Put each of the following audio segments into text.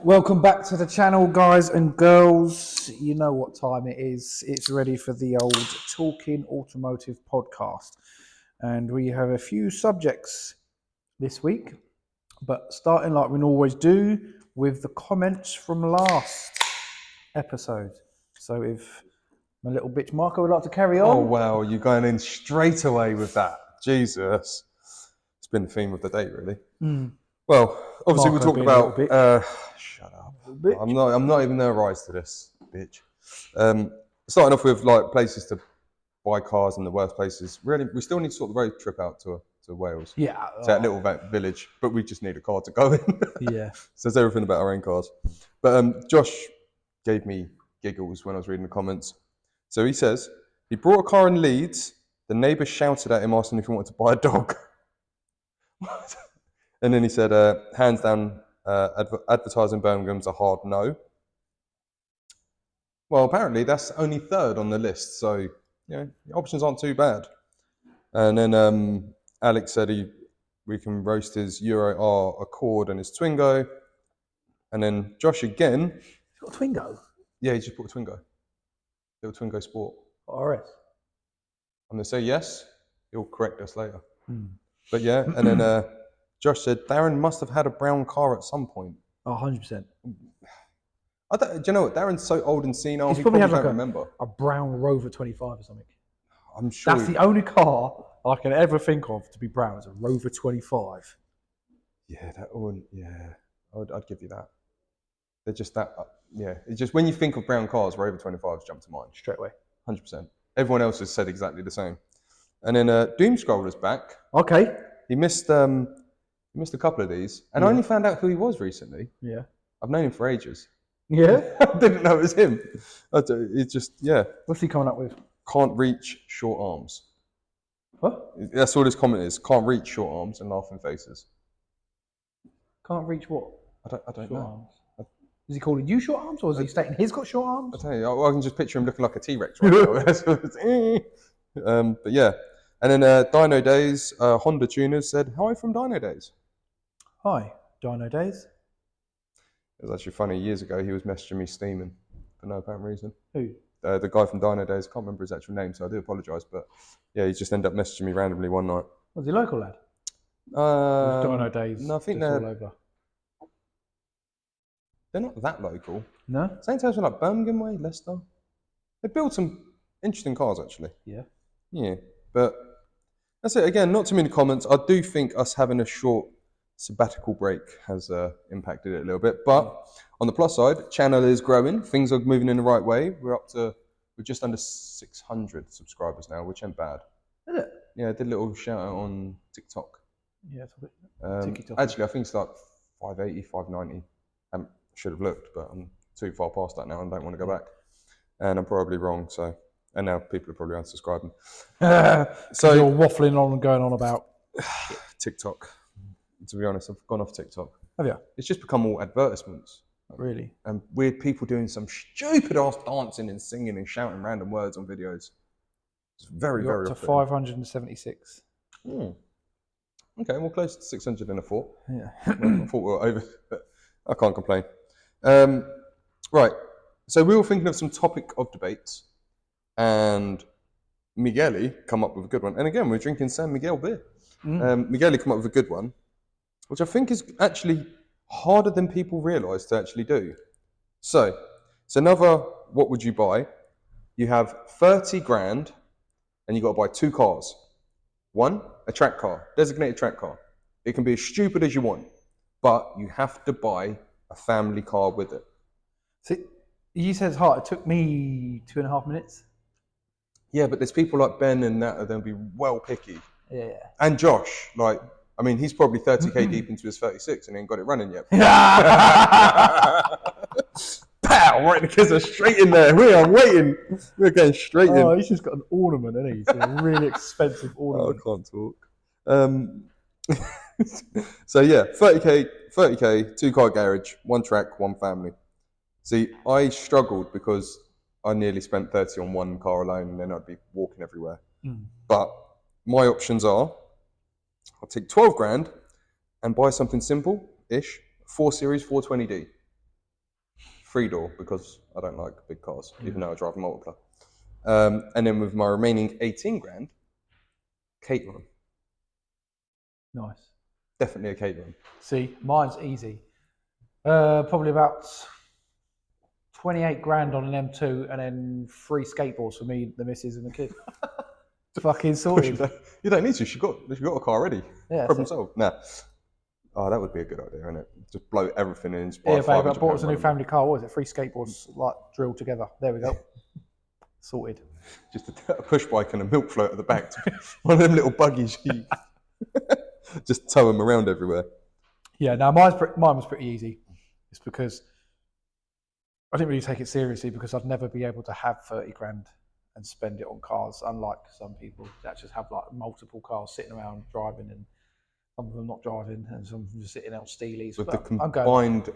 Welcome back to the channel, guys and girls. You know what time it is. It's ready for the old Talking Automotive podcast. And we have a few subjects this week, but starting like we always do with the comments from last episode. So if my little bitch Marco would like to carry on. Oh, wow, you're going in straight away with that. Jesus. It's been the theme of the day, really. Well, obviously Marco we being talked a little about... shut up. I'm not even going to rise to this, bitch. Starting off with like places to buy cars and the worst places. Really, we still need to sort the road trip out to Wales. Yeah. To that little village, but we just need a car to go in. Yeah. Says everything about our own cars. But Josh gave me giggles when I was reading the comments. So he says, he brought a car in Leeds, the neighbour shouted at him asking if he wanted to buy a dog. And then he said, hands down, advertising Birmingham's a hard no. Well, apparently that's only third on the list, so the options aren't too bad. And then Alex said we can roast his Euro R Accord and his Twingo. And then Josh again. He's got a Twingo? Yeah, he just bought a Twingo. Little Twingo Sport. RS. I'm going to say yes. He'll correct us later. But yeah, and then Josh said, Darren must have had a brown car at some point. Oh, 100%. Do you know what? Darren's so old and senile, He's he probably probably had like don't remember. a brown Rover 25 or something. I'm sure. That's the only car I can ever think of to be brown. It's a Rover 25. Yeah, that one. Yeah, I'd give you that. They're just that. It's just when you think of brown cars, Rover 25s jump to mind Straight away. 100%. Everyone else has said exactly the same. And then Doom Scroller's back. Okay. He missed a couple of these, and I only found out who he was recently. Yeah. I've known him for ages. Yeah? I didn't know it was him. It's just, What's he coming up with? Can't reach short arms. What? That's all this comment is. Can't reach short arms and laughing faces. Can't reach what? I don't Short know. arms. Is he calling you short arms, or is he stating he's got short arms? I tell you, I can just picture him looking like a T-Rex right now. But yeah. And then Dino Days, Honda Tuners said, hi from Dino Days. Hi, Dino Days. It was actually funny, years ago he was messaging me steaming for no apparent reason. Who? The guy from Dino Days, can't remember his actual name, so I do apologise, but yeah, he just ended up messaging me randomly one night. Was he local lad? Dino Days. No, I think all over. They're not that local. No? Same time as like Birmingham way, Leicester. They built some interesting cars actually. Yeah. Yeah, but that's it. Again, not too many comments. I do think us having a short sabbatical break has impacted it a little bit. But on the plus side, channel is growing. Things are moving in the right way. We're just under 600 subscribers now, which ain't bad. Is it? Yeah, I did a little shout out on TikTok. Yeah, it's a bit. Actually, I think it's like 580, 590. I should have looked, but I'm too far past that now and don't want to go back. And I'm probably wrong, so... And now people are probably unsubscribing. So you're waffling on and going on about TikTok. To be honest, I've gone off TikTok. Have you? It's just become all advertisements. Really? And weird people doing some stupid ass dancing and singing and shouting random words on videos. It's very, You're very up to 576. Okay, well, close to 600 in a thought. Yeah. Well, I thought we were over, but I can't complain. Right, so we were thinking of some topic of debates, and Migueli come up with a good one. And again, we're drinking San Miguel beer. Migueli come up with a good one, which I think is actually harder than people realise to actually do. So it's another, what would you buy? You have 30 grand, and you've got to buy two cars. One, a track car, designated track car. It can be as stupid as you want, but you have to buy a family car with it. See, you said it's hard. It took me 2.5 minutes. Yeah, but there's people like Ben and that are going to be well picky. Yeah. And Josh, like, I mean, he's probably 30k deep into his 36 and he ain't got it running yet. Pow! Right, the kids are straight in there. We are waiting. We're going straight in. Oh, he's just got an ornament, isn't he? It's a really expensive ornament. I can't talk. So yeah, 30k, two-car garage, one track, one family. See, I struggled because I nearly spent 30 on one car alone and then I'd be walking everywhere. But my options are, I'll take 12 grand and buy something simple-ish, 4 Series 420D. 3-door because I don't like big cars, even though I drive a multipla. And then with my remaining 18 grand, Caterham. Nice. Definitely a Caterham. See, mine's easy. Probably about 28 grand on an M2 and then 3 skateboards for me, the missus and the kid. Fucking sorted. You don't need to. She got a car already. Yeah, Problem solved. Nah. Oh, that would be a good idea, isn't it? Just blow everything in. Yeah, babe, I bought us a new family car. What was it? 3 skateboards like drilled together. There we go. Sorted. Just a push bike and a milk float at the back. One of them little buggies. Just tow them around everywhere. Yeah, no, mine was pretty easy. It's because I didn't really take it seriously because I'd never be able to have 30 grand and spend it on cars, unlike some people that just have like multiple cars sitting around driving and some of them not driving and some of them just sitting out Steelies. With the combined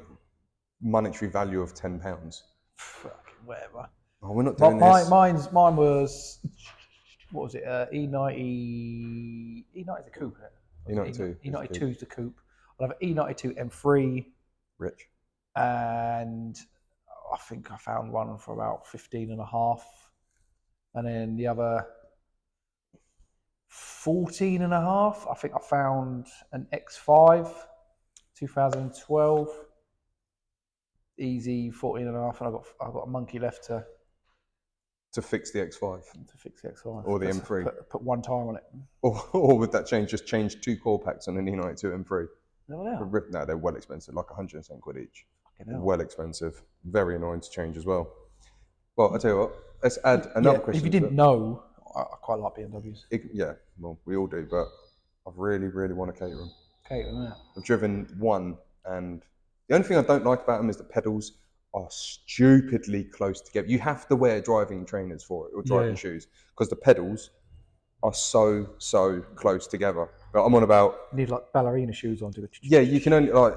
monetary value of £10. Fucking whatever. Oh, we're not doing this. Mine was, what was it? E90. E90 is a coupe, isn't it? E92. E92 is the coupe. I'll have an E92 M3. Rich. And I think I found one for about 15 and a half. And then the other 14 and a half. I think I found an X5, 2012. Easy 14 and a half. And I've got a monkey left to fix the X5. To fix the X5. Or the M3. Put one tire on it. Or with that change, just change 2 core packs on an E92 M3. No, no, they're well expensive, like 110 quid each. Fucking hell. Well expensive. Very annoying to change as well. Well, I'll tell you what, let's add another question. If you didn't know, I quite like BMWs. Yeah, well, we all do, but I really, really want a Caterham. Yeah. I've driven one, and the only thing I don't like about them is the pedals are stupidly close together. You have to wear driving trainers for it, or driving shoes, because the pedals are so close together. But I'm on about... You need like ballerina shoes on to it. Yeah, you can only... like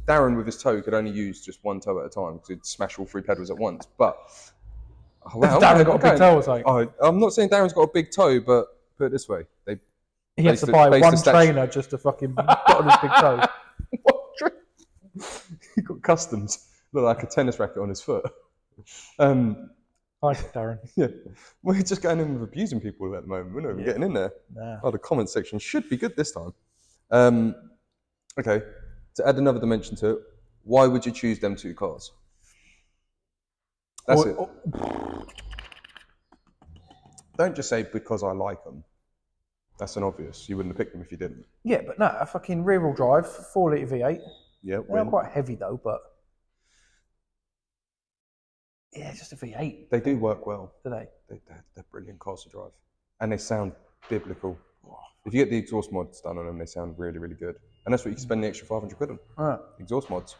Darren with his toe could only use just one toe at a time because he'd smash all 3 pedals at once. But... Darren got a big toe or something? I'm not saying Darren's got a big toe, but put it this way. He has to buy one trainer just to fucking put on his big toe. What trainer? He got customs. Look like a tennis racket on his foot. Hi, Darren. Yeah, we're just going in with abusing people at the moment. We're not even getting in there. Nah. Oh, the comment section should be good this time. Okay, to add another dimension to it, why would you choose them 2 cars? That's it. Don't just say because I like them. That's an obvious. You wouldn't have picked them if you didn't. Yeah, but no, a fucking rear-wheel drive, 4-litre V8. Yeah, they're quite heavy though, but yeah, just a V8. They do work well. Do they? They're brilliant cars to drive, and they sound biblical. If you get the exhaust mods done on them, they sound really, really good. And that's what you can spend the extra 500 quid on. Right. Exhaust mods.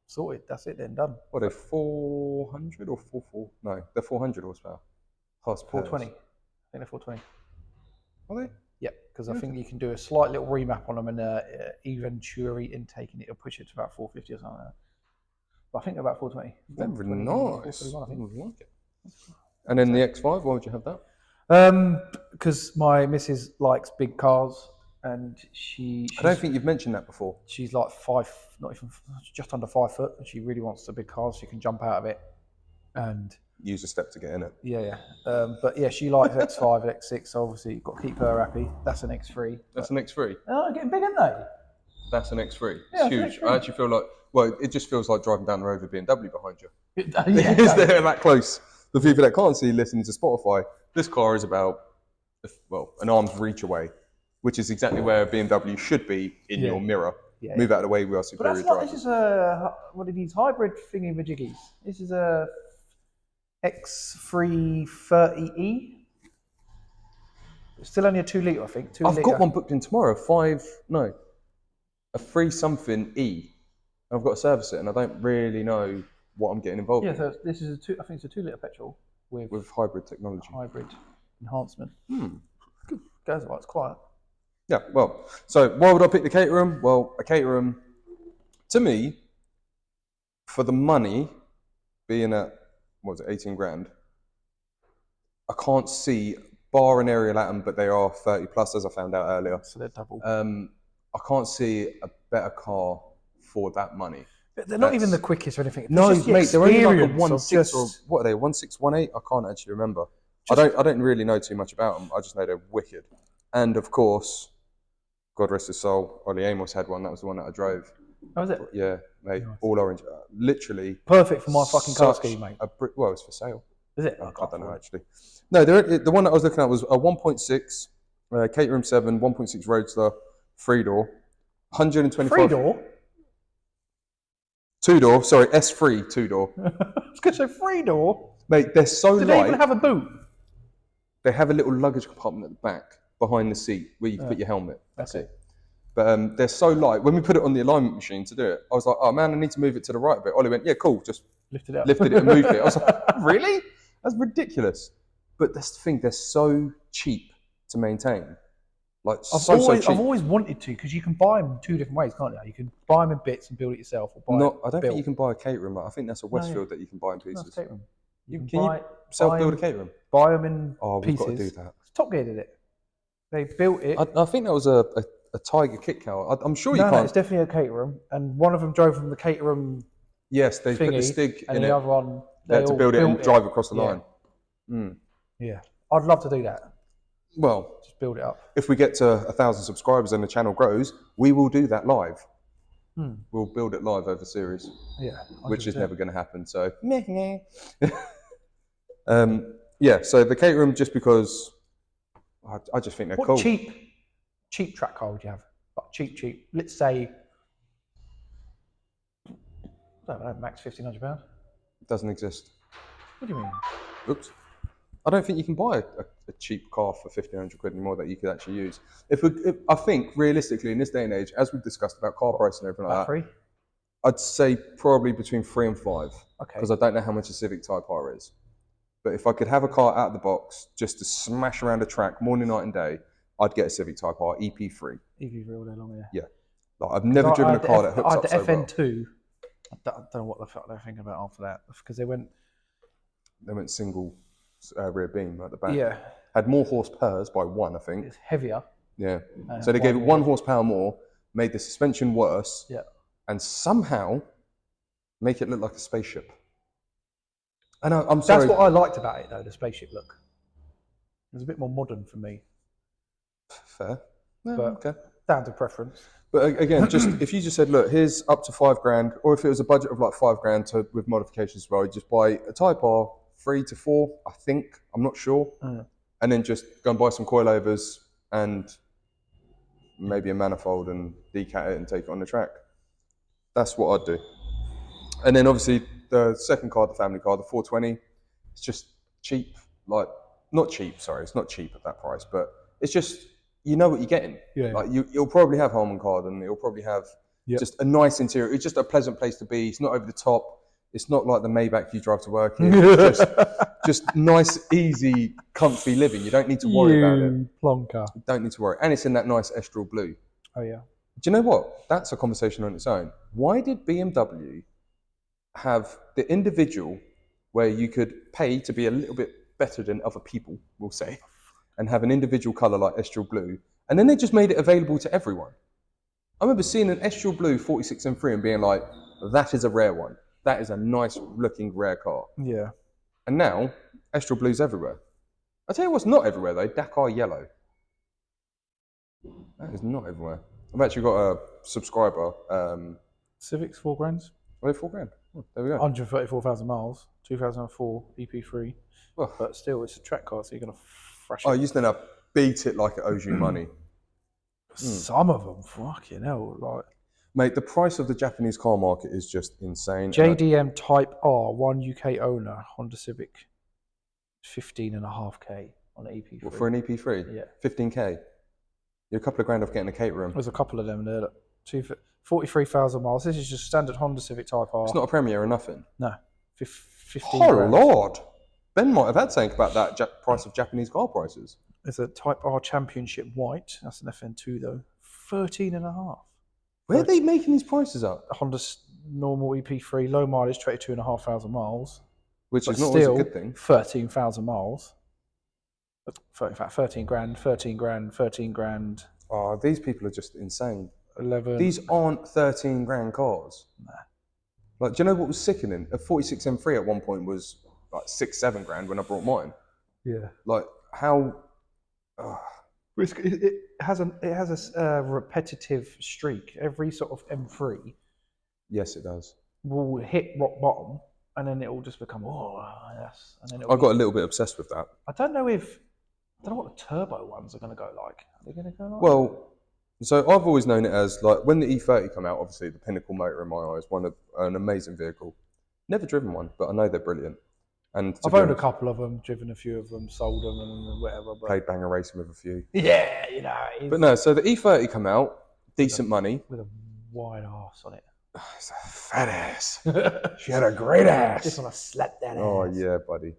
Sorted. That's it then. Done. What are they? 400 or 440? No, they're 400 horsepower. 420. I think they're 420. Are they? Yep, because I think you can do a slight little remap on them and Venturi intake, and it'll push it to about 450 or something like that. But I think they're about 420. Very nice. 431, I think. I like it. And then the X5, why would you have that? Because my missus likes big cars, and I don't think you've mentioned that before. She's like just under 5 foot, and she really wants a big car so she can jump out of it and use a step to get in it. Yeah. But yeah, she likes X5 and X6, so obviously you've got to keep her happy. That's an X3. That's an X3? Oh, getting big, aren't they? That's an X3. Yeah, it's huge. X3. I actually feel like, well, it just feels like driving down the road with BMW behind you. Yeah, Is there that close? The people that can't see listening to Spotify, this car is about, an arm's reach away, which is exactly where a BMW should be in your mirror. Yeah, Move out of the way, we are superior drivers. But that's not, this is a, what are these, hybrid thingy-majiggies? This is a X330E. It's still only a 2 litre, I think. I've got one booked in tomorrow. A 3-something E. I've got to service it, and I don't really know what I'm getting involved in. Yeah, so this is I think it's a 2 litre petrol with hybrid technology. Hybrid enhancement. Goes well, it's quiet. Yeah, well, so why would I pick the Caterham? Well, a Caterham, to me, for the money, being at, 18 grand, I can't see, bar an aerial atom, but they are 30 plus, as I found out earlier. So they're double. I can't see a better car for that money. They're not even the quickest or anything. No, just the mate, they're only like a experience of 1.6 just- or what are they? 1.6, 1.8? I can't actually remember. I don't really know too much about them. I just know they're wicked. And of course, God rest his soul, Ollie Amos had one. That was the one that I drove. How was it? Yeah, mate, all orange. Literally. Perfect for my fucking colour such scheme, mate. Well, it's for sale. Is it? I don't know actually. No, the one that I was looking at was a 1.6 Caterham 7, 1.6 Roadster, 3-door, 125. 3-door? 2-door, sorry, S3 2-door. I was going to say 3-door. Mate, they're so Do light. they even have a boot? They have a little luggage compartment at the back behind the seat where you can put your helmet. That's it. But they're so light. When we put it on the alignment machine to do it, I was like, oh man, I need to move it to the right a bit. Ollie went, yeah, cool, just lifted it and moved it. I was like, really? That's ridiculous. But that's the thing, they're so cheap to maintain. Like, so cheap. I've always wanted to, because you can buy them 2 different ways, can't you? You can buy them in bits and build it yourself, or buy I don't think you can buy a Caterham. I think that's a Westfield that you can buy in pieces. No, it's Caterham. Can you self-build a Caterham? Buy them in we've pieces. got to do that. Top Gear did it. They built it. I think that was a Tiger kit cow. I'm sure you can't. No, it's definitely a Caterham, and one of them drove from the Caterham. Yes, they put the Stig and in the it. other one They had to build it and drive across the line. Yeah, I'd love to do that. Well, just build it up. If we get to 1,000 subscribers and the channel grows, we will do that live. We'll build it live over series. Yeah, 100%. Which is never going to happen. So, yeah. So the Caterham, just because I just think they're cool. What cheap track car would you have? Like cheap. Let's say, I don't know, max £1,500. It doesn't exist. What do you mean? Oops. I don't think you can buy a cheap car for 1,500 quid anymore that you could actually use. I think realistically in this day and age, as we've discussed about car price and everything like that, I'd say probably between 3 and 5. Okay. Because I don't know how much a Civic Type R is. But if I could have a car out of the box just to smash around a track morning, night and day, I'd get a Civic Type R EP3. EP3 all day long, yeah. Yeah. Like, I've never driven a car that hooks up so well. I had the FN2. I don't know what the fuck they're thinking about after that, because they went single rear beam at the back. Yeah. Had more horsepower by 1, I think. It's heavier. Yeah. So they gave it 1 horsepower more, made the suspension worse, and somehow make it look like a spaceship. And I'm sorry. That's what I liked about it, though, the spaceship look. It was a bit more modern for me. Fair. Yeah, but okay. Down to preference. But again, just if you just said, look, here's up to £5,000, or if it was a budget of like £5,000 with modifications as well, you just buy a Type R 3 to 4, I think. I'm not sure. And then just go and buy some coilovers and maybe a manifold and decat it and take it on the track. That's what I'd do. And then obviously the second car, the family car, the 420, it's just cheap. Like, not cheap, sorry, it's not cheap at that price, but it's just, you know what you're getting. Yeah. Like you'll probably have Harman Kardon, it'll probably have just a nice interior. It's just a pleasant place to be. It's not over the top. It's not like the Maybach you drive to work in. It's just nice, easy, comfy living. You don't need to worry about it. Plonker. You don't need to worry. And it's in that nice Estral blue. Oh, yeah. Do you know what? That's a conversation on its own. Why did BMW have the individual where you could pay to be a little bit better than other people, we'll say, and have an individual colour like Estral blue, and then they just made it available to everyone? I remember seeing an Estral blue 46 M3 and being like, that is a rare one. That is a nice looking rare car. Yeah. And now, Estral blue's everywhere. I tell you what's not everywhere though, Dakar yellow. That is not everywhere. I've actually got a subscriber. Civics, £4,000. Oh, £4,000. Oh, there we go. 134,000 miles, 2004 EP3. Oh. But still, it's a track car, so you're going to thrash it. Oh, you just then beat it like it owes you money. Some of them, fucking hell. Like, mate, the price of the Japanese car market is just insane. JDM Type R, 1 UK owner, Honda Civic, 15.5K on an EP3. What, for an EP3? Yeah. 15K? You're a couple of grand off getting a Caterham. There's a couple of them there. 43,000 miles. This is just standard Honda Civic Type R. It's not a Premier or nothing. No. 15 Oh, grand. Lord. Ben might have had something about that price of Japanese car prices. There's a Type R Championship White. That's an FN2 though. 13.5. Where are they making these prices up? Honda's normal EP3, low mileage, 22,500 miles. Which But is not always a still, good thing. 13,000 miles. In fact, 13 grand, 13 grand, 13 grand. Oh, these people are just insane. 11. These aren't 13 grand cars. Nah. Like, do you know what was sickening? A 46 M3 at one point was like 6-7 grand when I brought mine. Yeah. Like, how? It has a repetitive streak. Every sort of M3 Yes, it does. will hit rock bottom, and then it will just become yes. And then I got a little bit obsessed with that. I don't know what the turbo ones are going to go like. Are they going to go like? Well, so I've always known it as like when the E30 come out. Obviously, the pinnacle motor in my eyes, an amazing vehicle. Never driven one, but I know they're brilliant. And I've owned a couple of them, driven a few of them, sold them, and whatever. But played banger racing with a few. yeah, But no, so the E30 come out, decent money. With a wide ass on it. It's a fat ass. She had a great ass. Just want to slap that ass. Oh yeah, buddy.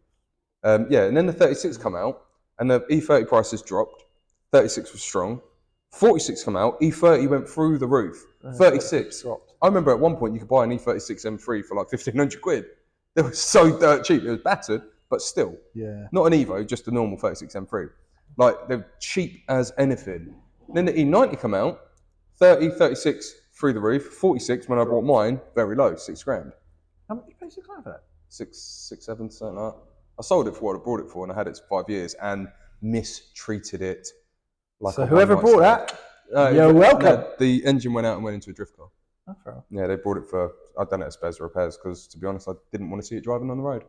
Yeah, and then the 36 come out, and the E30 prices dropped. 36 was strong. 46 come out. E30 went through the roof. 36 dropped. I remember at one point you could buy an E36 M3 for like 1,500 quid. They were so dirt cheap. It was battered, but still. Yeah. Not an Evo, just a normal 36 M3. Like, they're cheap as anything. Then the E90 come out, 30, 36 through the roof, 46 when I bought mine, very low, 6 grand. How much you pay 6 grand for that? 6, 7, something like that. I sold it for what I bought it for, and I had it for 5 years and mistreated it. Like so whoever bought that, you're welcome. No, the engine went out and went into a drift car. Oh, fair enough. Yeah, they bought it for, I'd done it as spares repairs because, to be honest, I didn't want to see it driving on the road.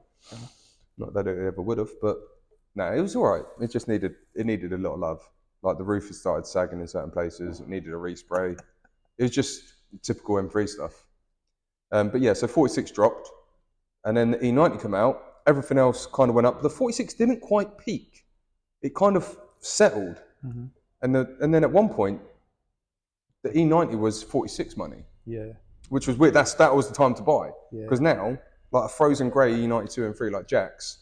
Not that it ever would have, but no, it was all right. It just needed a lot of love. Like the roof had started sagging in certain places. It needed a respray. It was just typical M3 stuff. But yeah, so 46 dropped, and then the E90 come out. Everything else kind of went up. The 46 didn't quite peak. It kind of settled, and then at one point, the E90 was 46 money. Yeah, which was weird. That was the time to buy because now, like a frozen grey E92 and 3 like Jack's,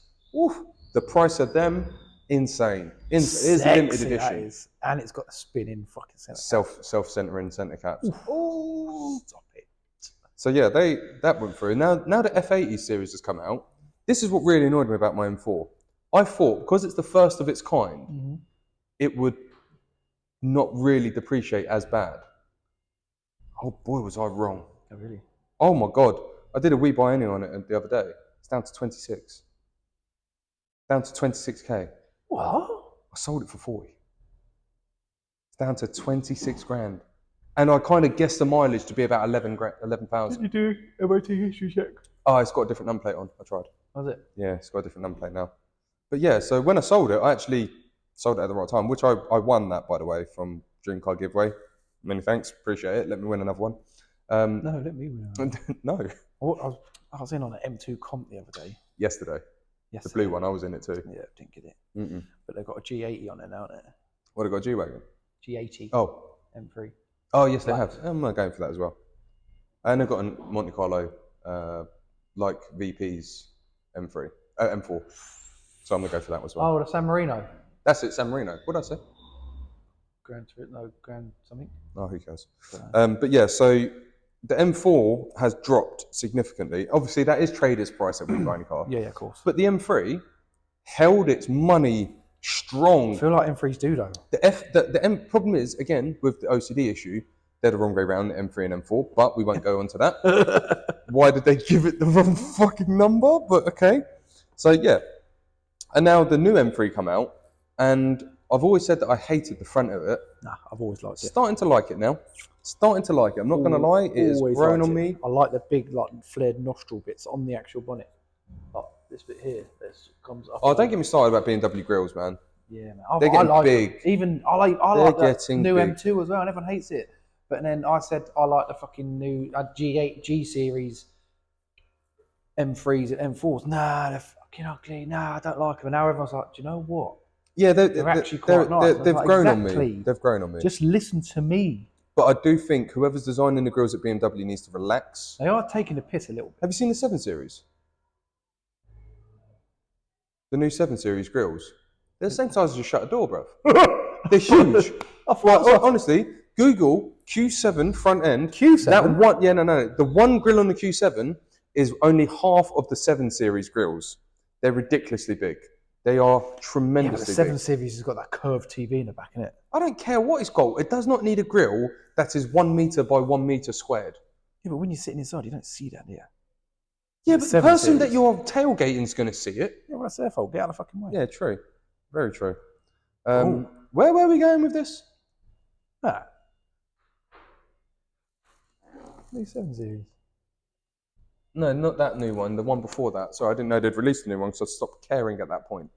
the price of them insane. It's a limited edition, and it's got a spinning fucking center. Self-centering center caps. Oh, stop it! So yeah, that went through. Now the F80 series has come out. This is what really annoyed me about my M4. I thought because it's the first of its kind, it would not really depreciate as bad. Oh boy, was I wrong. Oh, really? Oh my God. I did a We Buy Any on it the other day. It's down to 26. Down to 26k. What? I sold it for 40. It's down to 26 grand. And I kind of guessed the mileage to be about 11,000. Did you do MOT history check? Oh, it's got a different number plate on. I tried. Was it? Yeah, it's got a different number plate now. But yeah, so when I sold it, I actually sold it at the right time, which I won that, by the way, from Dream Car Giveaway. Many thanks, appreciate it. Let me win another one. No, let me win. No. I was in on an M2 comp the other day. Yesterday. The blue one, I was in it too. Yeah, didn't get it. But they've got a G80 on it now, haven't they? What, have got a G-Wagon? G80. Oh. M3. Oh, yes, they have. I'm going for that as well. And they've got a Monte Carlo, like VP's M4. So I'm going to go for that as well. Oh, the San Marino. That's it, San Marino. What did I say? Grand something. Oh, who cares? But yeah, so the M4 has dropped significantly. Obviously, that is trader's price at We Buy Any Car. Yeah, of course. But the M3 held its money strong. I feel like M3s do though. The M problem is, again, with the OCD issue, they're the wrong way around, the M3 and M4, but we won't go on to that. Why did they give it the wrong fucking number? But okay. So yeah. And now the new M3 come out, and I've always said that I hated the front of it. Nah, I've always liked it. Starting to like it now. Starting to like it. I'm not going to lie, it has grown on me. I like the big, like, flared nostril bits on the actual bonnet. Like this bit here, this comes up. Oh, don't get me started about BMW grills, man. Yeah, man. They're getting like big. Them. Even I like the new big. M2 as well, and everyone hates it. But then I said I like the fucking new G8, G series M3s and M4s. Nah, they're fucking ugly. Nah, I don't like them. And now everyone's like, do you know what? Yeah, they're actually quite nice. They've grown on me. They've grown on me. Just listen to me. But I do think whoever's designing the grills at BMW needs to relax. They are taking the piss a little bit. Have you seen the 7 Series? The new 7 Series grills? They're the same size as your shutter door, bruv. They're huge. Honestly, Google Q7 front end. Q7? That one, yeah, no. The one grill on the Q7 is only half of the 7 Series grills. They're ridiculously big. They are tremendously big. The 7 Series has got that curved TV in the back, innit? I don't care what it's got. It does not need a grill that is 1 metre by 1 metre squared. Yeah, but when you're sitting inside, you don't see that, do you? Yeah, but the 7 person that Series. you're tailgating is going to see it. Yeah, well, that's their fault. Get out of the fucking way. Yeah, true. Very true. Oh. Where were we going with this? Ah. New 7 Series. No, not that new one. The one before that. Sorry, I didn't know they'd released a new one, so I stopped caring at that point.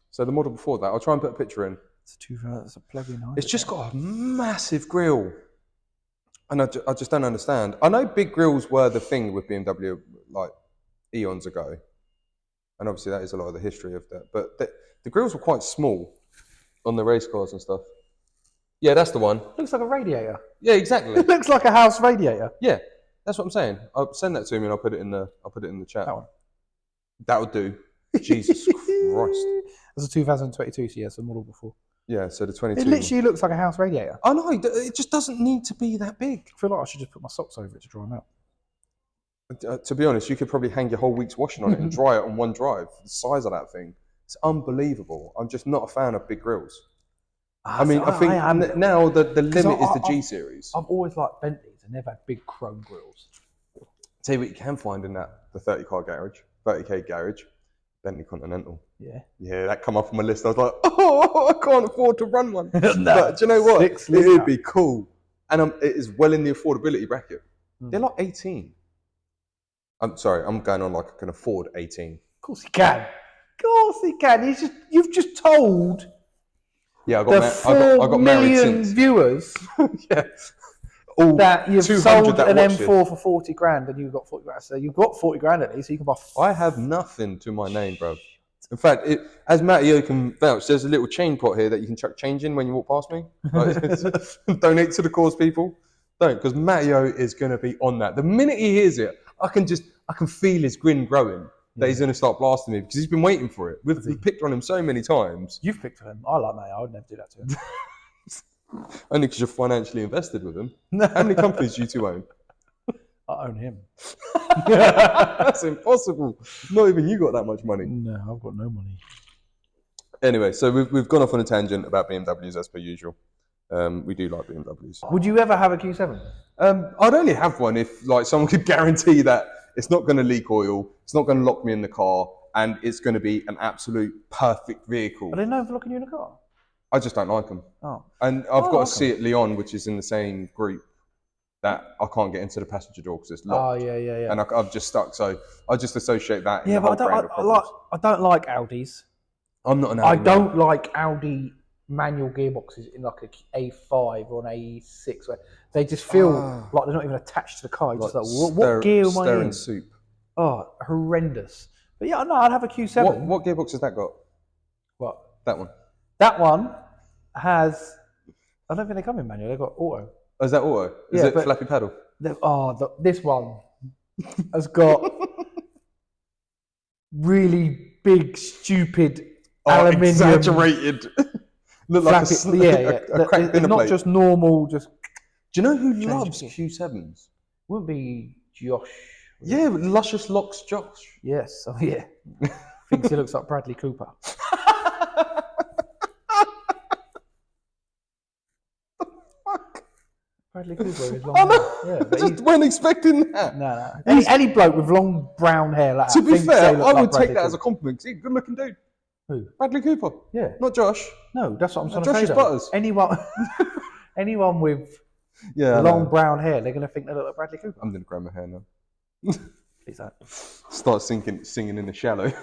So the model before that, I'll try and put a picture in. It's a plug-in hybrid. It's just got a massive grille. And I just don't understand. I know big grills were the thing with BMW like eons ago. And obviously that is a lot of the history of that. But the grills were quite small on the race cars and stuff. Yeah, that's the one. Looks like a radiator. Yeah, exactly. It looks like a house radiator. Yeah, that's what I'm saying. I'll send that to me and I'll put it in the chat. That one. That would do. Jesus Christ. That's a 2022, so yes, the model before. Yeah, so the 22. It literally looks like a house radiator. I know, it just doesn't need to be that big. I feel like I should just put my socks over it to dry them out. To be honest, you could probably hang your whole week's washing on it and dry it on one drive. The size of that thing, it's unbelievable. I'm just not a fan of big grills. I mean, I think now the limit is the G series. I've always liked Bentleys and never had big chrome grills. Tell you what you can find in the 30k garage, Bentley Continental. Yeah. Yeah, that come off on my list. I was like, oh, I can't afford to run one. No, but do you know what? It litre. would be cool. And it is well in the affordability bracket. They're like 18. I'm sorry, I'm going on like I can afford 18. Of course he can. Of course he can. You've just told Yeah, I the got 4 married million since. viewers Yeah. All that you've 200 sold that an watched M4 it. for 40 grand and you've got 40 grand. So you've got 40 grand at least, so you can buy. I have nothing to my name, bro. In fact, as Matty can vouch, there's a little chain pot here that you can chuck change in when you walk past me. Like, donate to the cause, people. Don't, because Matteo is going to be on that. The minute he hears it, I can feel his grin growing that he's going to start blasting me because he's been waiting for it. We've picked on him so many times. You've picked him. I like Mayo. I would never do that to him. Only because you're financially invested with him. How many companies do you two own? I own him. That's impossible. Not even you got that much money. No, I've got no money. Anyway, so we've gone off on a tangent about BMWs as per usual. We do like BMWs. Would you ever have a Q7? I'd only have one if like someone could guarantee that it's not going to leak oil, it's not going to lock me in the car, and it's going to be an absolute perfect vehicle. Are they known for locking you in a car? I just don't like them. Oh. And I've got a Seat Leon, which is in the same group, that I can't get into the passenger door because it's locked. Oh, yeah. And I've just stuck. So I just associate that. Yeah, in the but I don't like Audis. I'm not an Audi I man. don't like Audi manual gearboxes in like a A5 or an A6 where they just feel like they're not even attached to the car. You're just like, what gear am I in? Soup. Oh, horrendous. But yeah, no, I'd have a Q7. What gearbox has that got? What? That one. That one has, I don't think they come in manual, they've got auto. Oh, is that auto? Is it flappy paddle? This one has got really big, stupid aluminium. Exaggerated. Look like a cracked dinner not plate. just normal, just... Do you know who loves Q7s? Wouldn't be Josh. Yeah, Luscious Locks Josh. Yes, oh yeah. Thinks he looks like Bradley Cooper. Bradley Cooper with long hair. Yeah, I just weren't expecting that. No. Any bloke with long brown hair like that. To be fair, I would like take that as a compliment. He's a good looking dude. Who? Bradley Cooper. Yeah. Not Josh. No, that's what I'm trying to Josh say. is Butters. Anyone with long brown hair, they're going to think they look like Bradley Cooper. I'm going to grab my hair now. Please don't. Start singing in the shallow. In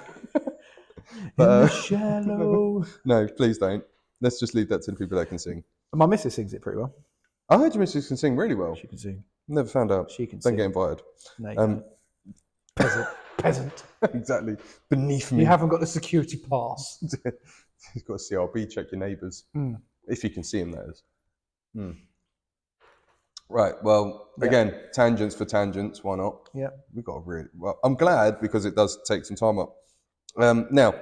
the shallow. No, please don't. Let's just leave that to the people that can sing. My missus sings it pretty well. I heard your missus can sing really well. She can sing. Never found out. She can Don't sing. get invited. No, peasant. Exactly. Beneath me. You haven't got the security pass. You've got a CRB, check your neighbours. If you can see them, that is. Right, well, again, tangents for tangents, why not? Yeah. We've got I'm glad because it does take some time up. Now,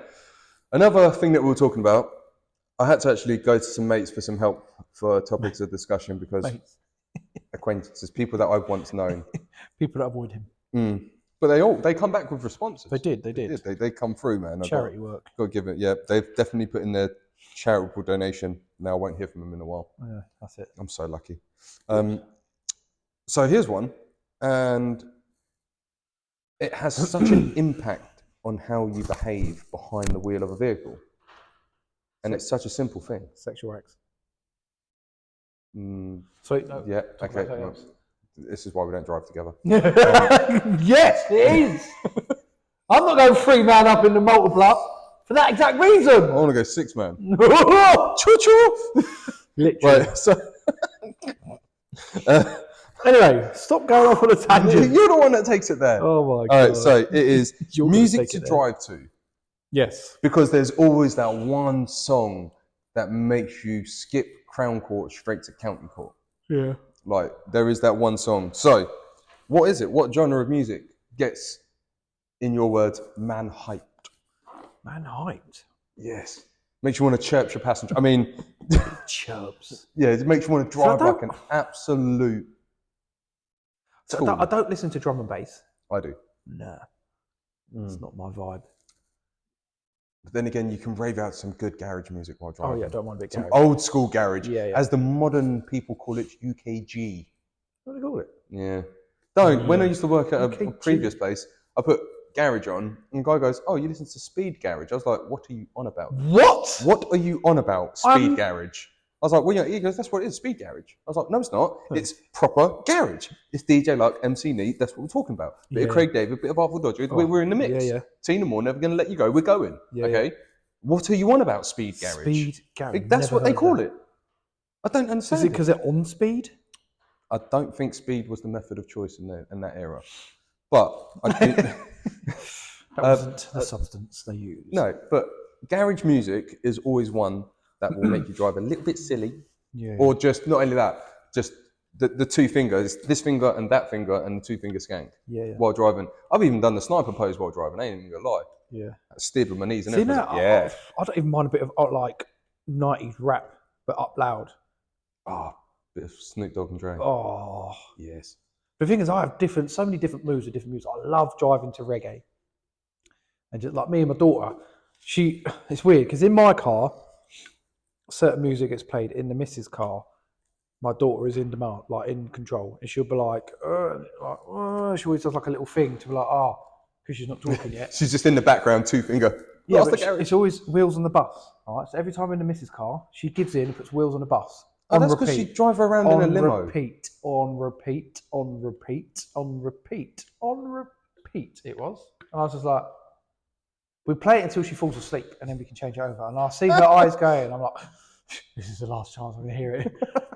another thing that we were talking about, I had to actually go to some mates for some help for topics of discussion because acquaintances, people that I've once known. People that avoid him. But they come back with responses. They did. They come through, man. Charity work. Got to give it. Yeah, they've definitely put in their charitable donation. Now I won't hear from them in a while. Yeah, that's it. I'm so lucky. So here's one, and it has such an impact on how you behave behind the wheel of a vehicle. And it's such a simple thing. Sexual acts. Mm, Sweet. No, yeah, talk okay. about something Well, else. this is why we don't drive together. Yes, it is. I'm not going 3-man up in the multipla for that exact reason. I want to go 6-man. Choo-choo. Literally. Right, so Anyway, stop going off on a tangent. you're the one that takes it there. Oh my god. All right, so it is You're gonna music take to it there. drive to, Yes. because there's always that one song that makes you skip Crown Court straight to County Court. Yeah. Like, there is that one song. So, what is it? What genre of music gets, in your words, man hyped? Man hyped. Yes. Makes you want to chirp your passenger. I mean, Chubs. yeah, it makes you want to drive So like an absolute tool. I don't listen to drum and bass. I do. Nah. It's not my vibe. But then again, you can rave out some good garage music while driving. Oh yeah, don't mind a bit Some garage. old school garage. Yeah, yeah. As the modern people call it, UKG. What do they call it? Yeah. Don't. When I used to work at a UKG. previous place, I put garage on, and the guy goes, "Oh, you listen to speed garage?" I was like, "What are you on about? What? What are you on about? Speed garage?" I was like, "Well, yeah." He goes, "That's what it is, speed garage." I was like, "No, it's not. It's proper garage. It's DJ Luck, MC Neat. That's what we're talking about. Bit of Yeah. Craig David, bit of Arthur Dodger. We're in the mix. Yeah, yeah. Tina Moore, never going to let you go. We're going. Yeah, okay. What are you on about, speed garage? Speed garage. That's Never what they heard call that. it. I don't understand. Is it because they're on speed? I don't think speed was the method of choice in that era. But I think That wasn't the substance they used. no. But garage music is always one that will make you drive a little bit silly, Yeah. or just not only that, just the two fingers, this finger and that finger, and the 2-finger skank Yeah, yeah. while driving. I've even done the sniper pose while driving. I ain't even gonna lie. Yeah. I steered with my knees and See, everything. now, Yeah. I don't even mind a bit of like 90s rap, but up loud. Oh, bit of Snoop Dogg and Dre. Oh. Yes. The thing is, I have so many different moods with different music. I love driving to reggae. And just like me and my daughter, it's weird because in my car, certain music gets played. In the missus' car, my daughter is in demand, like in control. And she'll be like, she always does like a little thing to be like, because she's not talking yet. She's just in the background, 2-finger. Yeah, Lost but the garage. it's always wheels on the bus. All right, so every time we're in the missus' car, she gives in and puts wheels on the bus. Oh, that's because she drive around in a limo. Repeat, on repeat, on repeat, on repeat, on repeat. It was. And I was just like, we play it until she falls asleep and then we can change it over. And I see her eyes going, and I'm like, this is the last chance I'm going to hear it.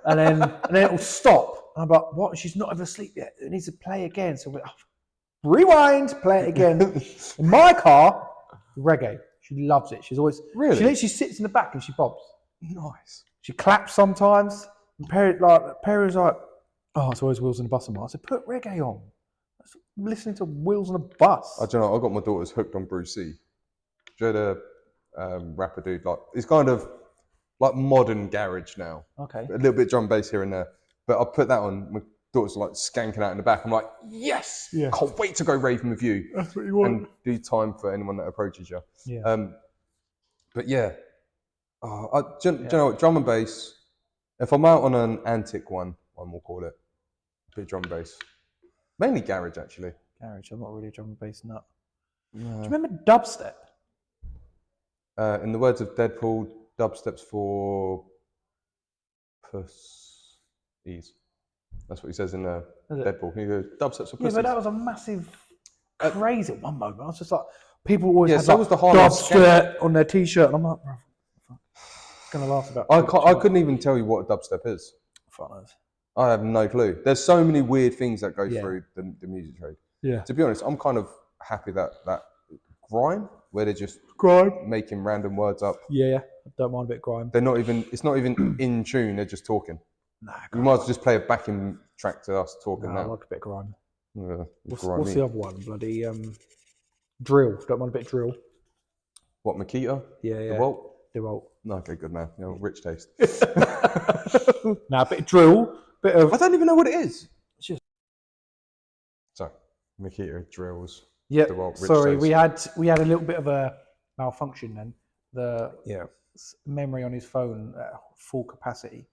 And then it will stop. And I'm like, what? She's not ever asleep yet. It needs to play again. So we're rewind, play it again. In my car, reggae. She loves it. She's always, Really? She literally sits in the back and she bobs. Nice. She claps sometimes. And Perry's like, oh, it's always Wheels on the Bus. I said, put reggae on. I'm listening to Wheels on a Bus. I don't know. I got my daughters hooked on Bruce C. Do you know the rapper dude? Like, it's kind of like modern garage now. Okay. A little bit drum bass here and there. But I put that on. My daughters are like skanking out in the back. I'm like, yes. Yeah. Can't wait to go raving with you. That's what you want. And do time for anyone that approaches you. Yeah. But yeah. Do you know what? Drum and bass. If I'm out on an antic one we'll call it. A bit drum and bass. Mainly garage, actually. Garage. I'm not really a drum and bass nut. No. Do you remember dubstep? In the words of Deadpool, dubstep's for pussies. That's what he says in Deadpool. He goes, dubstep's for pussies. Yeah, but that was a massive craze at one moment. I was just like, people always had so was the Harlem dubstep on their t-shirt. And I'm like, bro, it's going to last about I couldn't even tell you what a dubstep is. I have no clue. There's so many weird things that go through the music trade. Yeah. To be honest, I'm kind of happy that grime, where they're just making random words up. Yeah. I don't mind a bit of grime. It's not even in tune, they're just talking. Nah, You might as well just play a backing track to us talking I now. like a bit of grime. Grimy. What's the other one? Bloody drill. Don't mind a bit of drill. What, Makita? Yeah. DeWalt? DeWalt. Okay, good man. Rich taste. Now a bit of drill. Bit of. I don't even know what it is. It's just. So, Makita drills. Yeah. DeWalt, rich Sorry, taste. we had a little bit of a malfunction then. The memory on his phone at full capacity,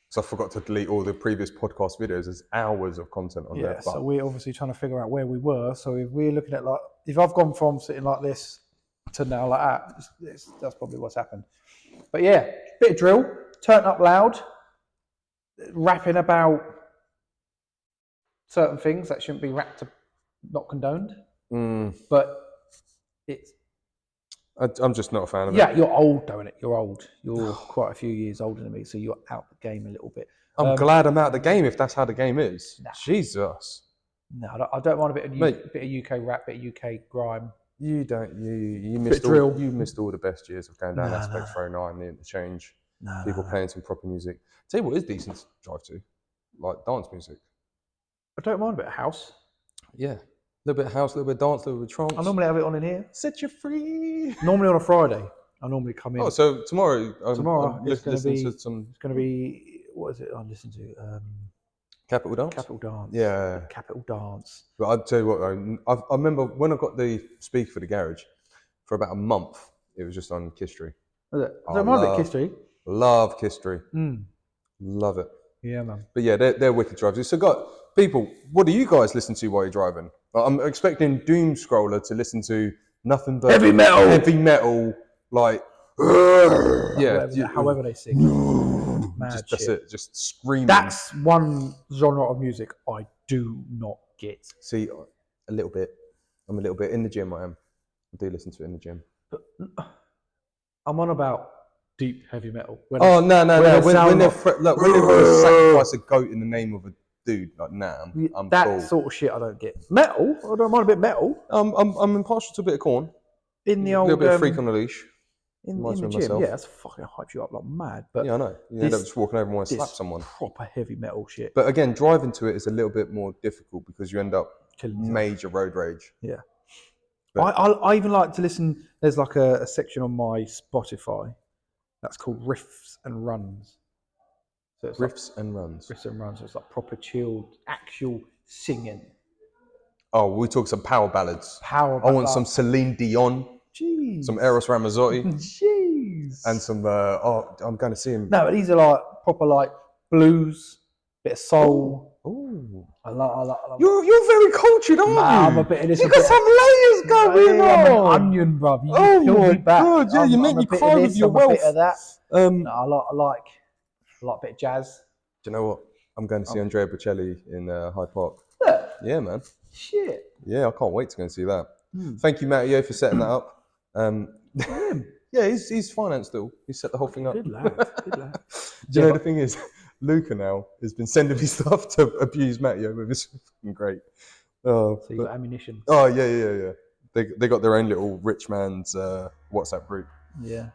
because I forgot to delete all the previous podcast videos. There's hours of content on there. But So we're obviously trying to figure out where we were. So if we're looking at like, if I've gone from sitting like this to now like that, that's probably what's happened. But yeah, bit of drill, turn up loud, rapping about certain things that shouldn't be rapped, not condoned. But it's. I'm just not a fan of it. Yeah, you're old, don't it? You're old. You're quite a few years older than me, so you're out the game a little bit. I'm glad I'm out of the game if that's how the game is. Nah. Jesus. No, I don't want a bit of UK rap, bit of UK grime. You don't. You missed all. You missed all the best years of going down Aspect 09, the interchange. People playing some proper music. Tell you what is decent to drive to, like dance music. I don't mind a bit of house. Yeah. A little bit of house, a little bit of dance, a little bit of trance. I normally have it on in here. Set you free. Normally on a Friday. I normally come in. Oh, so tomorrow it's going to be, what is it I listen to? Capital Dance? Capital Dance. Yeah. Capital Dance. But I'll tell you what, I remember when I got the speaker for the garage, for about a month, it was just on Kistry. Is it? I don't mind a bit Kistry. Love Kistry. Love it. Yeah, man. But yeah, they're wicked drivers. So, people, what do you guys listen to while you're driving? I'm expecting Doom Scroller to listen to nothing but heavy metal, like however they sing. That's it, just screaming. That's one genre of music I do not get. See, a little bit. I'm a little bit in the gym. I do listen to it in the gym. But I'm on about deep heavy metal. No. When they're sacrifice a goat in the name of a dude, like I'm that cool. Sort of shit I don't get. Metal, I don't mind a bit metal. I'm impartial to a bit of Korn. In the old little bit of Freak on the Leash. In the gym, myself. Yeah, that's fucking hype you up like mad. But yeah, I know. You end up just walking over and want to slap someone. Proper heavy metal shit. But again, driving to it is a little bit more difficult because you end up major road rage. Yeah. I even like to listen. There's like a section on my Spotify that's called Riffs and Runs. So it's Riffs and Runs. Riffs and Runs. So it's like proper chilled, actual singing. Oh, we talk some power ballads. I want some Celine Dion. Jeez. Some Eros Ramazzotti. Jeez. And some, I'm going to see him. No, but these are like proper like blues, bit of soul. Ooh. I like. You're very cultured, aren't you? I'm a bit of this. You got some layers going on. I'm an onion, bruv. You my God, yeah, you make me cry with your wealth. A bit of that. No, I like a bit of jazz. Do you know what? I'm going to see Andrea Bocelli in Hyde Park. Yeah, man. Shit. Yeah, I can't wait to go and see that. Thank you, Matteo, for setting that up. Yeah, he's financed still. He set the whole thing up. Good lad. Do you know the thing is, Luca now has been sending me stuff to abuse Matteo with. It's fucking great. So you got ammunition. Oh yeah. They got their own little rich man's WhatsApp group. Yeah.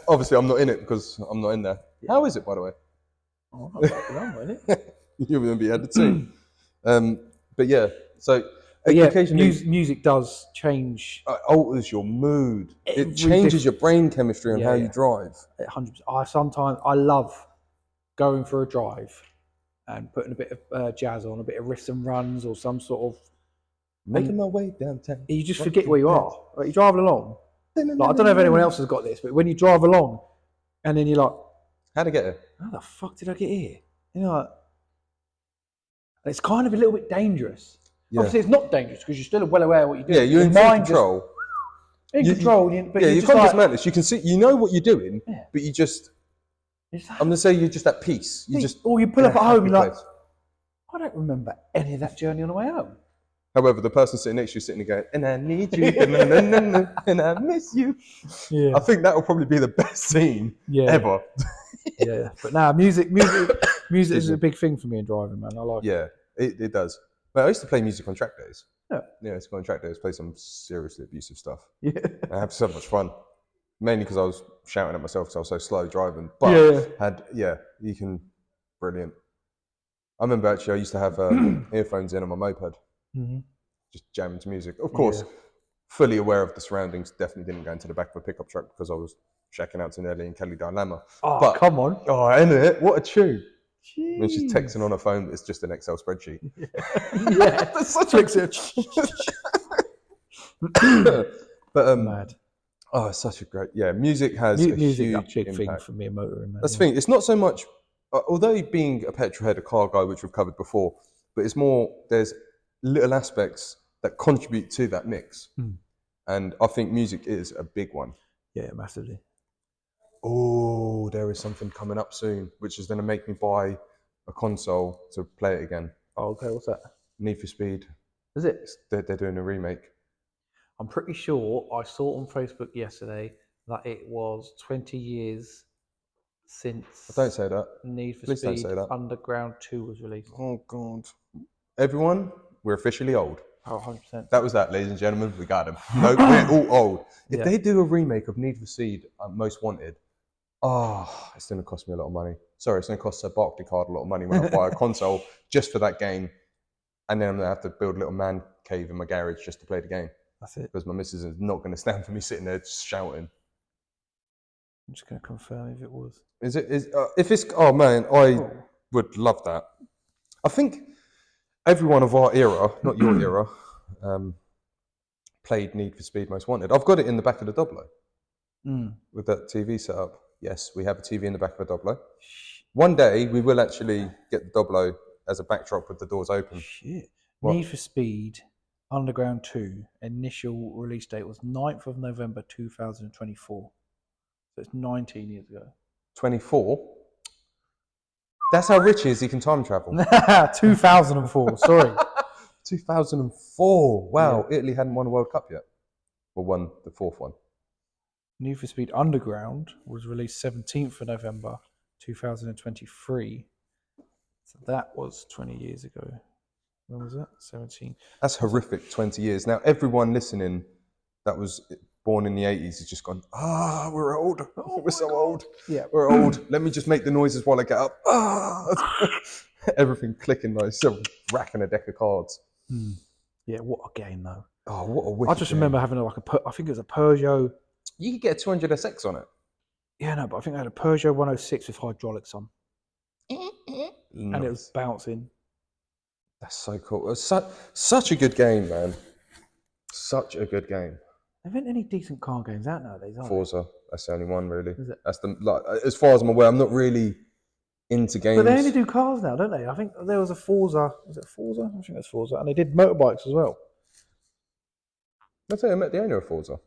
Obviously, I'm not in it because I'm not in there. Yeah. How is it, by the way? Oh, I'm fucking on with it. You're going to be added too. But yeah, so. Music does change. It alters your mood. It changes your brain chemistry on how you drive. 100%. I love going for a drive and putting a bit of jazz on, a bit of riffs and runs, or some sort of making my way downtown. You just forget where you are. Like, you're driving along. Like, I don't know if anyone else has got this, but when you drive along, and then you're like, "How'd I get here? How the fuck did I get here?" You know, like, it's kind of a little bit dangerous. Yeah. Obviously, it's not dangerous because you're still well aware of what you're doing. Yeah, you're in control. You're conscious madness. You can see, you know what you're doing, but you just. I'm going to say you're just at peace. Or you pull up at home, you're like, I don't remember any of that journey on the way home. However, the person sitting next to you sitting there going, and I need you, and I miss you. Yeah. I think that will probably be the best scene ever. Yeah, but now music is a big thing for me in driving, man. I like it. Yeah, it does. Well, I used to play music on track days. Yeah. Yeah, I used to go on track days, play some seriously abusive stuff. Yeah. I had so much fun. Mainly because I was shouting at myself because I was so slow driving. But brilliant. I remember actually I used to have earphones in on my moped. Mm-hmm. Just jamming to music. Of course, fully aware of the surroundings. Definitely didn't go into the back of a pickup truck because I was shacking out to Nelly and Kelly Dilemma. Oh, but, come on. Oh, isn't it? What a tune. Jeez. When she's texting on her phone, it's just an Excel spreadsheet. Yeah, that's such an But mad. Oh, it's such a great music has a huge big impact. thing for me in motoring, man. That's the thing. It's not so much although being a petrol head, a car guy, which we've covered before, but it's more, there's little aspects that contribute to that mix. And I think music is a big one. Yeah, massively. Oh, there is something coming up soon, which is going to make me buy a console to play it again. Oh, okay, what's that? Need for Speed. Is it? They're doing a remake. I'm pretty sure I saw on Facebook yesterday that it was 20 years since Don't say that. Need for Please don't Speed say that. Underground 2 was released. Oh, God. Everyone, we're officially old. Oh, 100%. That was that, ladies and gentlemen. We got them. No, we're all old. If Yeah. they do a remake of Need for Speed Most Wanted, it's going to cost me a lot of money. Sorry, it's going to cost a Barclaycard a lot of money when I buy a console just for that game. And then I'm going to have to build a little man cave in my garage just to play the game. That's it. Because my missus is not going to stand for me sitting there just shouting. I'm just going to confirm if it was. If it's, oh man, I would love that. I think everyone of our era, not your era, played Need for Speed Most Wanted. I've got it in the back of the Doblo with that TV set up. Yes, we have a TV in the back of a Doblo. One day we will actually get the Doblo as a backdrop with the doors open. Shit. What? Need for Speed Underground 2 initial release date was 9th of November 2024. So it's 19 years ago. 24? That's how rich he is, he can time travel. 2004, sorry. 2004. Wow, yeah. Italy hadn't won a World Cup yet. Or won the fourth one. Need for Speed Underground was released 17th of November 2023. So that was 20 years ago. When was that? 17. That's horrific, 20 years. Now, everyone listening that was born in the 80s has just gone, we're old. We're so old. Yeah. We're old. Let me just make the noises while I get up. Everything clicking like so racking a deck of cards. Yeah, what a game though. Oh, what a wicked I just game. remember having I think it was a Peugeot. You could get a 200SX on it. Yeah, no, but I think I had a Peugeot 106 with hydraulics on. Nice. And it was bouncing. That's so cool. It was such a good game, man. Such a good game. There aren't any decent car games out nowadays, are Forza. That's the only one, really. Is it? That's as far as I'm aware, I'm not really into games. But they only do cars now, don't they? I think there was a Forza. Was it Forza? I think that's Forza. And they did motorbikes as well. I tell you, I met the owner of Forza.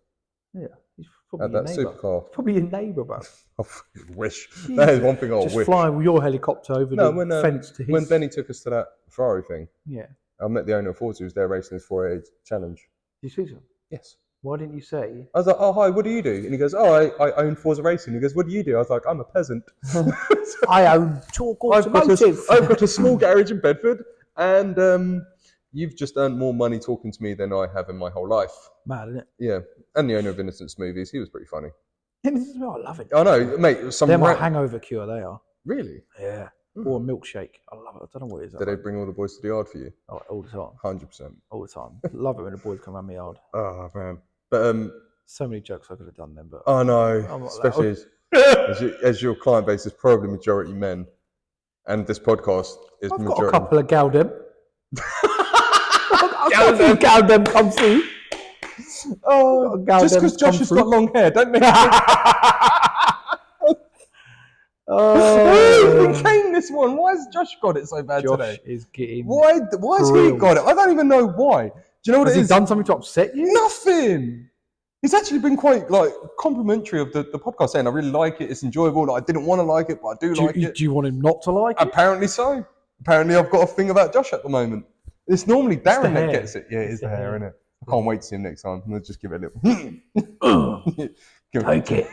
Yeah. He's probably At your that neighbour. supercar. Probably your neighbour, bro. I wish. That is one thing I Just wish. flying with your helicopter over the fence to his... When Benny took us to that Ferrari thing, Yeah. I met the owner of Forza who was there racing his 488 challenge. Did you speak to him? Yes. Why didn't you say... I was like, oh, hi, what do you do? And he goes, I own Forza Racing. He goes, what do you do? I was like, I'm a peasant. I own Talk Automotive. I've got a small garage in Bedford, and you've just earned more money talking to me than I have in my whole life. Mad, isn't it? Yeah. And the owner of Innocent Smoothies, he was pretty funny. I love it. I know, mate. They're my hangover cure, they are. Really? Yeah. Or a milkshake. I love it. I don't know what it is. Did they bring all the boys to the yard for you? Oh, all the time. 100%. All the time. Love it when the boys come around my yard. Oh, man. But so many jokes I could have done then, but oh no, especially as your client base is probably majority men, and this podcast is I've majority. got a couple of Galdem. I've got a few Galdem come through. Oh, just because Josh has got long hair, don't make Who became this one? Why has Josh got it so bad Josh today? Is getting why has he got it? I don't even know why. Do you know what has it he is? done something to upset you? Nothing. He's actually been quite complimentary of the podcast, saying I really like it. It's enjoyable. I didn't want to like it, but I do like it. Do you want him not to like it? Apparently so. Apparently I've got a thing about Josh at the moment. It's normally Darren that gets it. Yeah, it's the hair, isn't it? I can't wait to see him next time. Let's just give it a little. Take it.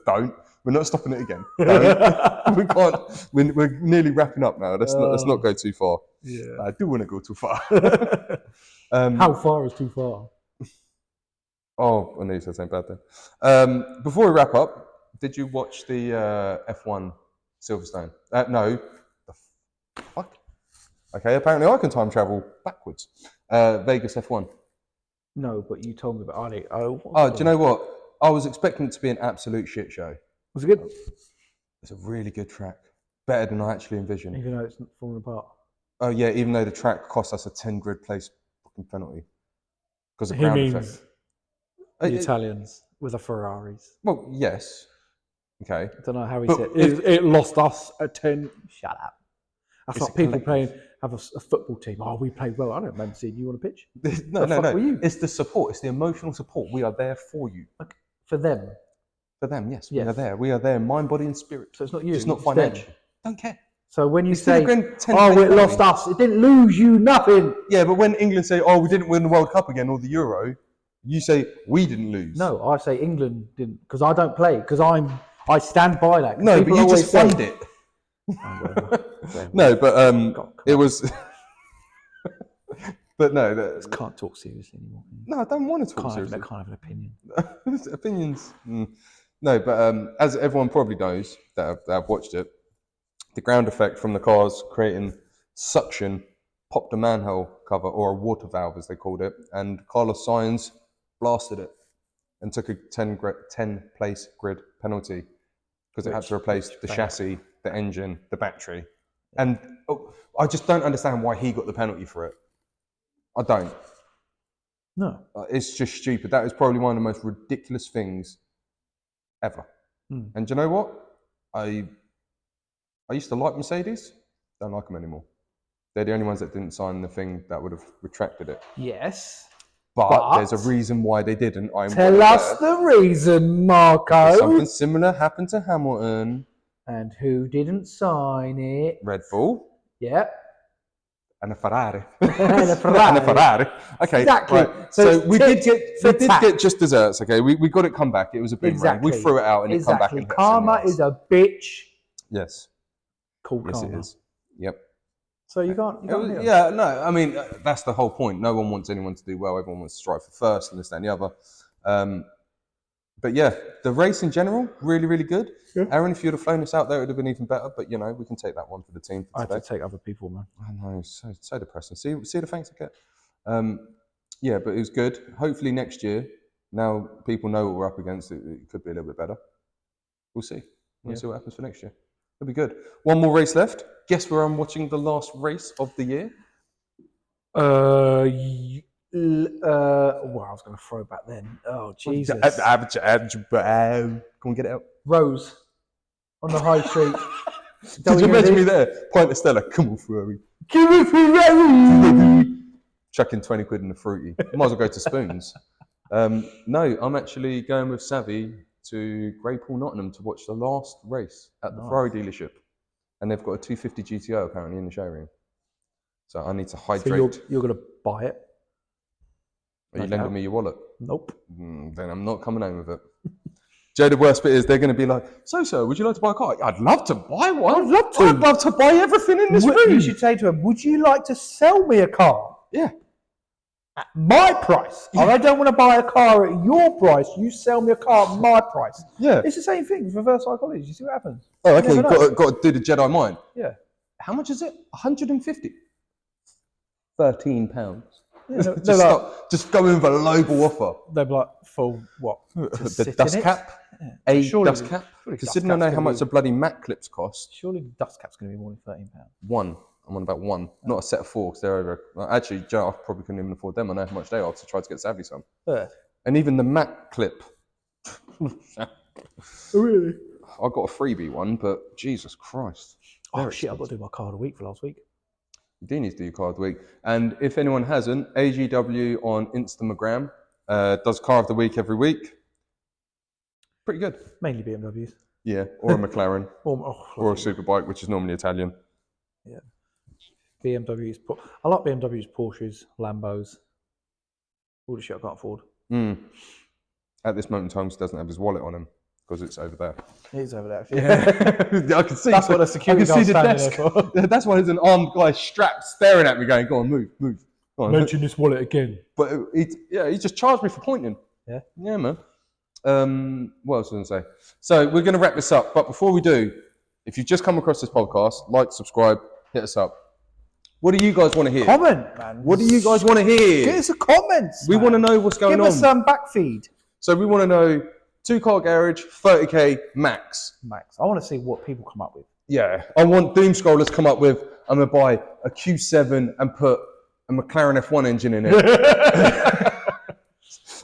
Don't. We're not stopping it again. Don't. We can't. We're nearly wrapping up now. Let's not go too far. Yeah. I do want to go too far. How far is too far? Oh, I knew you said something bad then. Before we wrap up, did you watch the F1 Silverstone? No. The fuck? Okay, apparently I can time travel backwards. Vegas F1. No, but you told me about it. Do you know what? I was expecting it to be an absolute shit show. Was it good? It's a really good track. Better than I actually envisioned. Even though it's falling apart. Oh yeah, even though the track cost us a 10 grid place fucking penalty. Because of He ground means effect. the Italians with the Ferraris. Well, yes. Okay. I don't know how he But said it lost us a 10. Shut up. That's It's like a people collective. have a football team. Oh, we played well. I don't remember seeing you on a pitch. No, The fuck were you? It's the support. It's the emotional support. We are there for you. Like, for them. For them, yes, we Yes. are there. We are there, mind, body, and spirit. So it's not you. Just not it's them. financial. Don't care. So when you It's still say, a grand 10 oh, place it lost derby. us, it didn't lose you nothing. Yeah, but when England say, "Oh, we didn't win the World Cup again or the Euro," you say we didn't lose. No, I say England didn't because I don't play because I stand by that. No, but people you always just say- fund it. Oh, whatever. No, but God, it was. But no, can't talk seriously anymore. no, I don't want to talk Can't seriously. have an opinion. Opinions. No, but as everyone probably knows that have watched it, the ground effect from the cars creating suction popped a manhole cover or a water valve, as they called it, and Carlos Sainz blasted it and took a 10 place grid penalty because it had to replace the chassis, the engine, the battery. And I just don't understand why he got the penalty for it. I don't. No. It's just stupid. That is probably one of the most ridiculous things ever. And do you know what? I used to like Mercedes. Don't like them anymore. They're the only ones that didn't sign the thing that would have retracted it. Yes. But there's a reason why they didn't. Tell us the reason, Marco. Something similar happened to Hamilton. And who didn't sign it? Red Bull. Yep. And a Ferrari. And a Ferrari. And a Ferrari. Okay, Exactly. right. So we did get just desserts. Okay, we got it come back. It was a boomerang. Exactly. We threw it out and it come back. And Karma is a bitch. Yes. Called Yes, karma. it is. Yep. So you can't. Yeah, no, I mean, that's the whole point. No one wants anyone to do well. Everyone wants to strive for first and this, that, and the other. But yeah, the race in general, really, really good. Yeah. Aaron, if you'd have flown us out there, it would have been even better. But, you know, we can take that one for the team for today. I have to take other people, man. I know, so depressing. See the thanks I get. Yeah, but it was good. Hopefully next year, now people know what we're up against, it could be a little bit better. We'll see. We'll see what happens for next year. It'll be good. One more race left. Guess where I'm watching the last race of the year? Well, I was going to throw back then. Oh, Jesus. Come on, get it out. Rose on the high street. Did you imagine me there? Point to Stella. Come on, Ferrari. Give me Ferrari. Chucking 20 quid in the fruity. Might as well go to Spoons. No, I'm actually going with Savvy to Greypool, Nottingham to watch the last race at the Ferrari dealership. And they've got a 250 GTO apparently in the showroom. So I need to hydrate. So you're going to buy it? Are you lending me your wallet? Nope. Then I'm not coming home with it. Joe, the worst bit is they're going to be like, so, sir, would you like to buy a car? I'd love to buy one. I'd love to. I'd love to buy everything in this room. You should say to him, would you like to sell me a car? Yeah. At my price. Yeah. I don't want to buy a car at your price. You sell me a car at my price. Yeah. It's the same thing with reverse psychology. You see what happens? Oh, okay. You've got to do the Jedi mind. Yeah. How much is it? 150. £13. Yeah, just go in with a lowball offer. They'll be like, for what? The dust cap? Dust cap? Considering I know how much the bloody Mac clips cost. Surely the dust cap's going to be more than £13. One. I'm on about one. Not a set of four because they're over. Actually, Joe, I probably couldn't even afford them. I know how much they are, so I tried to get Savvy some. Yeah. And even the Mac clip. Really? I got a freebie one, but Jesus Christ. Oh, shit, I've got to do my car of the week for last week. You do need to do your car of the week. And if anyone hasn't, AGW on Instagram does car of the week every week. Pretty good. Mainly BMWs. Yeah, or a McLaren. or a superbike, which is normally Italian. Yeah. BMWs. I like BMWs, Porsches, Lambos. All the shit I can't afford. At this moment in time, he doesn't have his wallet on him because it's over there. It is over there, actually. Yeah. I can see. That's what the security guard's standing there for. That's why there's an armed guy strapped staring at me going, go on, move. Go on, mention this wallet again. But he just charged me for pointing. Yeah? Yeah, man. What else was I going to say? So we're going to wrap this up. But before we do, if you've just come across this podcast, like, subscribe, hit us up. What do you guys want to hear? Comment, man. What do you guys want to hear? Give us a comment. We want to know what's going on. Give us some backfeed. So we want to know 2-car garage, 30k max. I want to see what people come up with. Yeah. I want doom scrollers come up with, I'm going to buy a Q7 and put a McLaren F1 engine in it.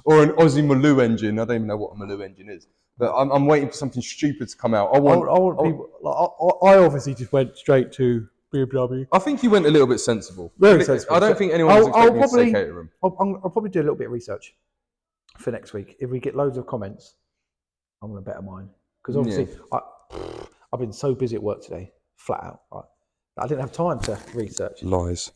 Or an Aussie Maloo engine. I don't even know what a Maloo engine is. That I'm waiting for something stupid to come out. I want people. Like, I obviously just went straight to BMW. I think you went a little bit sensible. Very sensible. I don't think anyone was expecting us to say Caterham. I'll probably do a little bit of research for next week. If we get loads of comments, I'm going to better mine. Because obviously, I've been so busy at work today, flat out. Right? I didn't have time to research. Lies.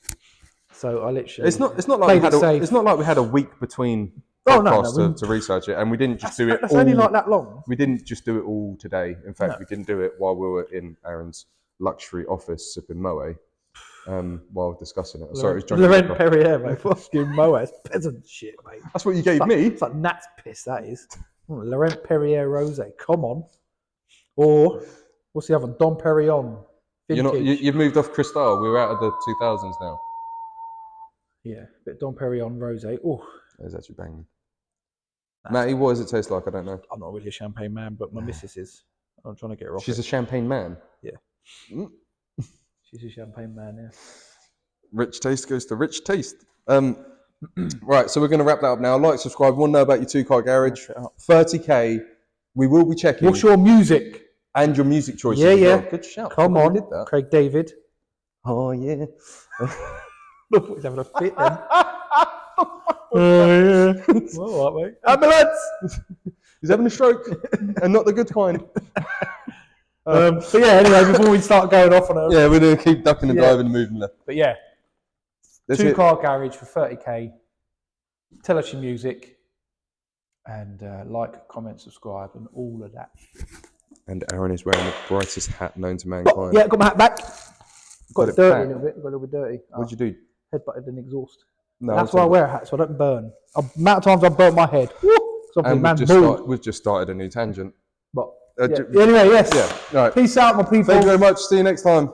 So I literally. It's not like we had a week between podcasts to research it, and we didn't just do it. That's only like that long. We didn't just do it all today. In fact, we didn't do it while we were in Aaron's luxury office sipping Moët while discussing it. Sorry, it was Johnny Laurent Perrier, mate. Fucking Moët. It's peasant shit, mate. That's what you gave me. It's like gnat's piss, that is. Laurent Perrier Rosé. Come on. Or what's the other one? Dom Perignon. You've moved off Cristal. We're out of the 2000s now. Yeah, a bit Dom Perignon Rosé. Oh, it's actually banging. Matty, what does it taste like? I don't know. I'm not really a champagne man, but my missus is. I'm trying to get her off. She's a champagne man. Yeah. She's a champagne man. Yeah. Rich taste goes to rich taste. Right, so we're going to wrap that up now. Like, subscribe. We want to know about your two-car garage. 30k. We will be checking. What's your music? And your music choices. Yeah, yeah. Well. Good shout. Come on, Craig David. Oh yeah. Look, he's having a fit then. Oh yeah. All right, mate. Ambulance. He's having a stroke, and not the good kind. But yeah, anyway, before we start going off on yeah, we're going to keep ducking and diving and moving left. But yeah, two-car garage for 30k. Tell us your music, and like, comment, subscribe, and all of that. And Aaron is wearing the brightest hat known to mankind. Yeah, got my hat back. Got it dirty a little bit. Got a little bit dirty. What'd you do? Headbutted an exhaust. No, that's why I wear a hat, so I don't burn. The amount of times I've burnt my head. And we've just started a new tangent. But anyway, yes. Yeah. All right. Peace out, my people. Thank you very much. See you next time.